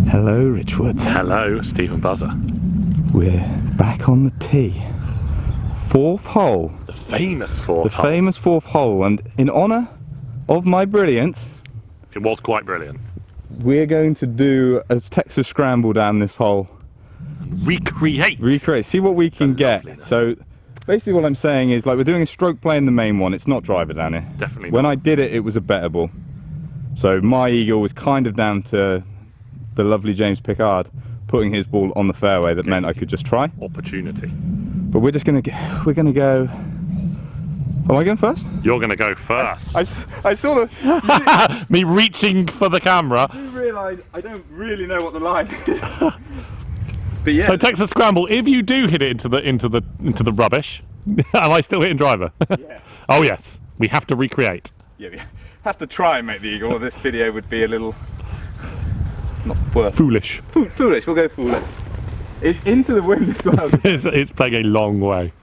Hello, Rich Wood. Hello, Stephen Buzza. We're back on the tee. Fourth hole. The famous fourth The hole. famous fourth hole, and in honour of my brilliance, It was quite brilliant. we're going to do a Texas scramble down this hole. Recreate. See what we can get. loveliness. So basically what I'm saying is, like, we're doing a stroke play in the main one. It's not driver down here. Definitely When not. I did it, it was a better ball. So my eagle was kind of down to the lovely James Pickard putting his ball on the fairway. That meant I could just try. Opportunity. But we're just gonna go. Am I going first? You're going to go first. I saw the. Me reaching for the camera. You realise I don't really know what the line is. But yeah. So Texas scramble. If you do hit it into the rubbish, am I still hitting driver? Yeah. Oh yes. We have to recreate. Yeah, we have to try and make the eagle, or this video would be a little not worth. Foolish. Foolish. We'll go foolish. It's into the wind as well. It's playing a long way.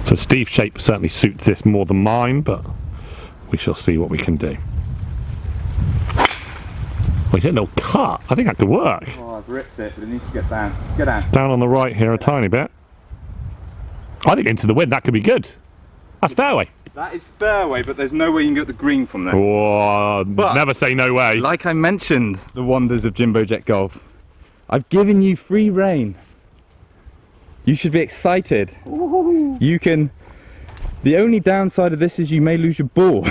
So Steve's shape certainly suits this more than mine, but we shall see what we can do. Oh, he's hitting a little cut. I think that could work. Oh, I've ripped it, but it needs to get down. Get down. Down on the right here a tiny bit. I think into the wind, that could be good. That's fairway. That is fairway, but there's no way you can get the green from there. Oh, But- never say no way. Like I mentioned, the wonders of Jimbo Jet Golf. I've given you free reign. You should be excited. Ooh. You can. The only downside of this is you may lose your ball.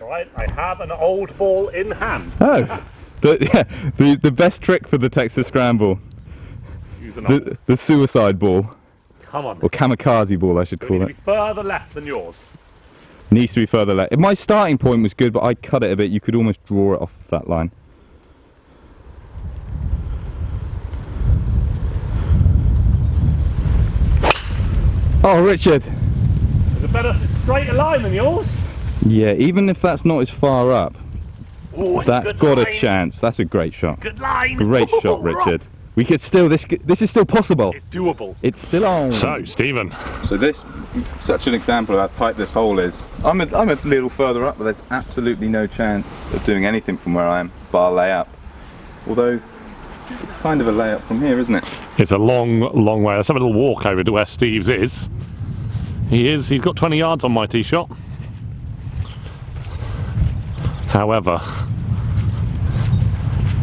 Right, I have an old ball in hand. Oh, the best trick for the Texas Scramble, Use an old. the suicide ball, Come on. or kamikaze ball I should We call need to it. be further left than yours. Needs to be further left. My starting point was good, but I cut it a bit. You could almost draw it off that line. Oh, Richard. There's a better straighter line than yours. Yeah, even if that's not as far up, Oh, that's got a chance. That's a great shot. Good line. Great shot, Richard. We could still, this is still possible. It's doable. It's still on. So, Stephen. So this, such an example of how tight this hole is. I'm a little further up, but there's absolutely no chance of doing anything from where I am, bar layup. Although, it's kind of a layup from here, isn't it? It's a long, long way. Let's have a little walk over to where Steve's is. He's got 20 yards on my tee shot. However,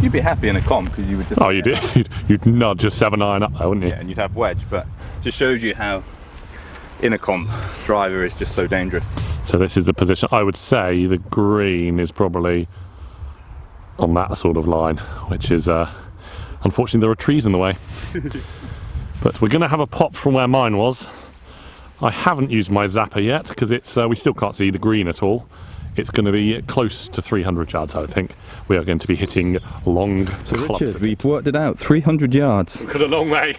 You'd be happy in a comp because you would just... oh, you'd nudge a 7-iron up there, wouldn't you? Yeah, and you'd have wedge, but just shows you how in a comp driver is just so dangerous. So this is the position. I would say the green is probably on that sort of line, which is unfortunately there are trees in the way. But we're going to have a pop from where mine was. I haven't used my zapper yet because it's we still can't see the green at all. It's going to be close to 300 yards, I think. We are going to be hitting long So clubs. Richard, we've worked it out, 300 yards We've got a long way.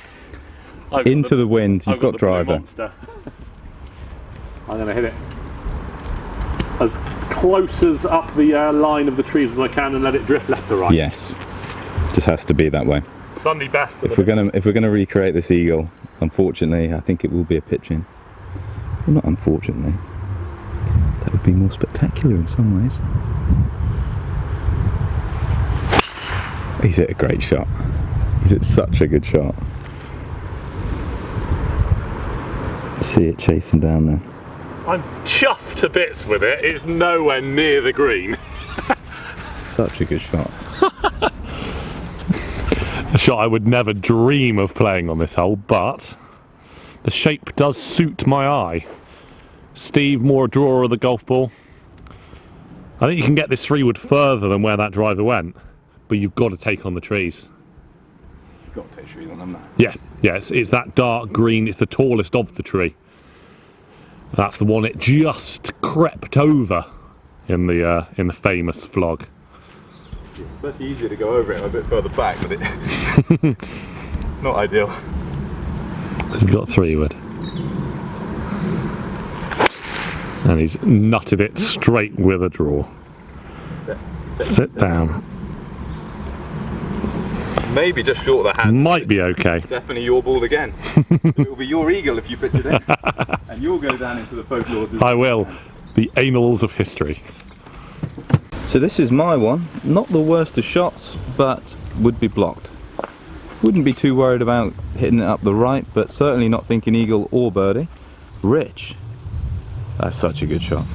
into the wind. You've got driver. I'm going to hit it as close as up the line of the trees as I can and let it drift left to right. Yes, just has to be that way. Sunday best. If we're gonna recreate this eagle, unfortunately, I think it will be a pitch-in. Well, not unfortunately. That would be more spectacular in some ways. He's hit a great shot. He's hit such a good shot. See it chasing down there. I'm chuffed to bits with it. It's nowhere near the green. Such a good shot. A shot I would never dream of playing on this hole, but the shape does suit my eye. Steve, more a drawer of the golf ball. I think you can get this 3-wood further than where that driver went, but you've got to take on the trees. You've got to take trees on them now. Yeah, it's that dark green. It's the tallest of the tree. That's the one it just crept over in the famous flog. It's much easier to go over it a bit further back, but it not ideal. He's got 3-wood. And he's nutted it straight with a draw. Sit down. Maybe just short of the hand. Might be okay. Definitely your ball again. It will be your eagle if you pitch it in. And you'll go down into the folklore. I will. The annals of history. So this is my one. Not the worst of shots, but would be blocked. Wouldn't be too worried about hitting it up the right, but certainly not thinking eagle or birdie. Rich. That's such a good shot.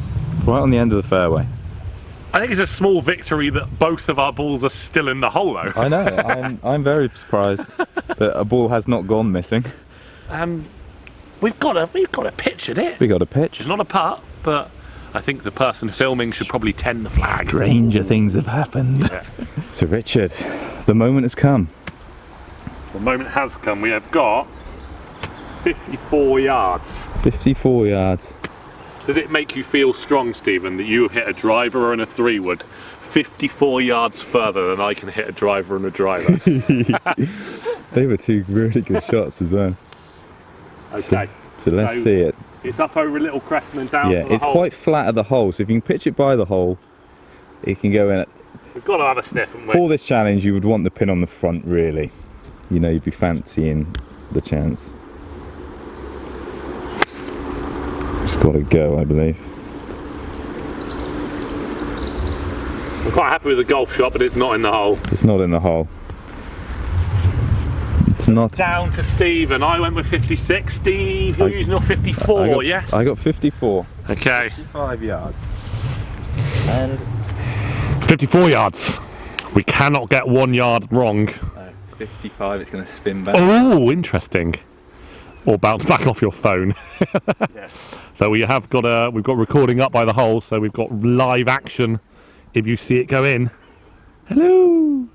Right on the end of the fairway. I think it's a small victory that both of our balls are still in the hole though. I know, I'm very surprised that a ball has not gone missing. We've got a pitch at it. We got a pitch. It's not a putt, but I think the person filming should probably tend the flag. Stranger things have happened. Yeah. So Richard, the moment has come. The moment has come. We have got 54 yards. 54 yards. Does it make you feel strong, Stephen, that you hit a driver and a 3-wood 54 yards further than I can hit a driver and a driver? They were two really good shots as well. Okay. So let's see it. It's up over a little crest and then down Yeah, to the it's hole. quite flat at the hole, so if you can pitch it by the hole, it can go in. We've got to have a sniff, haven't we? For this challenge, you would want the pin on the front, really. You know, you'd be fancying the chance. It's got to go, I believe. I'm quite happy with the golf shot, but it's not in the hole. It's not in the hole. It's not. Down to Stephen. I went with 56. Steve, you're using your 54, yes? I got 54. Okay. 55 yards. And 54 yards. We cannot get 1 yard wrong. 55, it's going to spin back. Oh, interesting. Or bounce back off your phone. Yeah. So we've got recording up by the hole, so we've got live action if you see it go in. Hello.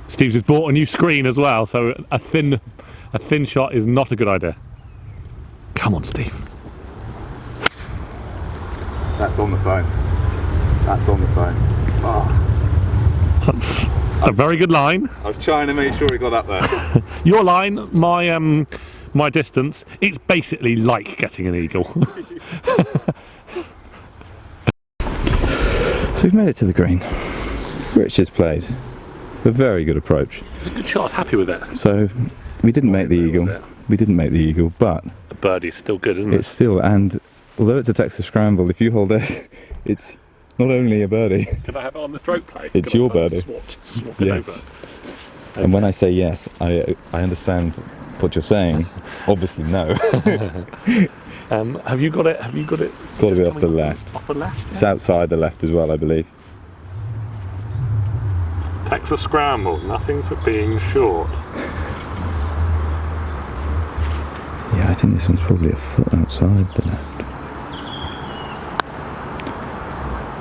Steve's just bought a new screen as well, so a thin shot is not a good idea. Come on, Steve. That's on the phone. That's on the phone. Oh. That's a very good line. I was trying to make sure it got up there. Your line, my distance, it's basically like getting an eagle. So we've made it to the green. Rich has played a very good approach. It's a good shot, I was happy with it. So we didn't make the eagle. We didn't make the eagle, but The birdie is still good, isn't it? it's still, and although it's a Texas scramble, if you hold it, it's not only a birdie. Can I have it on the stroke play? It's Can I your have birdie. Swap it Yes. over? And when I say yes, I understand what you're saying. Obviously, no. Have you got it? Got to be off the left. Off the left? It's outside the left as well, I believe. Texas scramble, nothing for being short. Yeah, I think this one's probably a foot outside the left.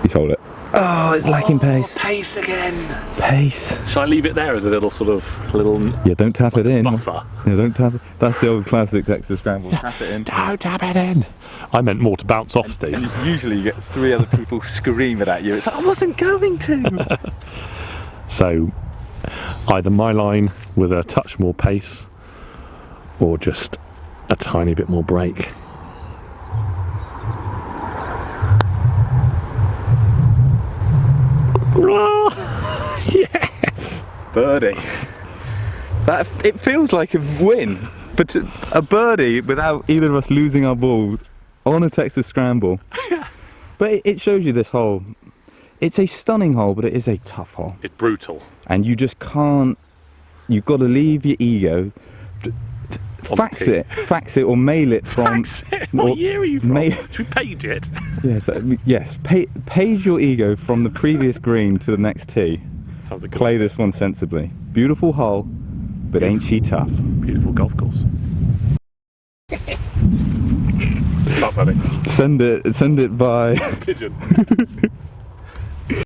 He's hold it. Oh, it's lacking pace. Pace again. Pace. Shall I leave it there as a little Yeah, don't tap it in. buffer? Yeah, don't tap it. That's the old classic Texas scramble. Tap it in. Don't tap it in. I meant more to bounce off, Steve. And usually you get 3 other people screaming at you. It's like, I wasn't going to. So either my line with a touch more pace or just a tiny bit more break. Yes! Birdie. That, it feels like a win. But a birdie without either of us losing our balls on a Texas scramble. But it shows you this hole. It's a stunning hole, but it is a tough hole. It's brutal. And you just can't, you've got to leave your ego, fax it or mail it from... Fax it? What year are you from? Should we page it? Yes, page your ego from the previous green to the next tee. Sounds like Play this one sensibly. Beautiful hole, but ain't she tough? Beautiful golf course. Not funny. Send it by... Pigeon.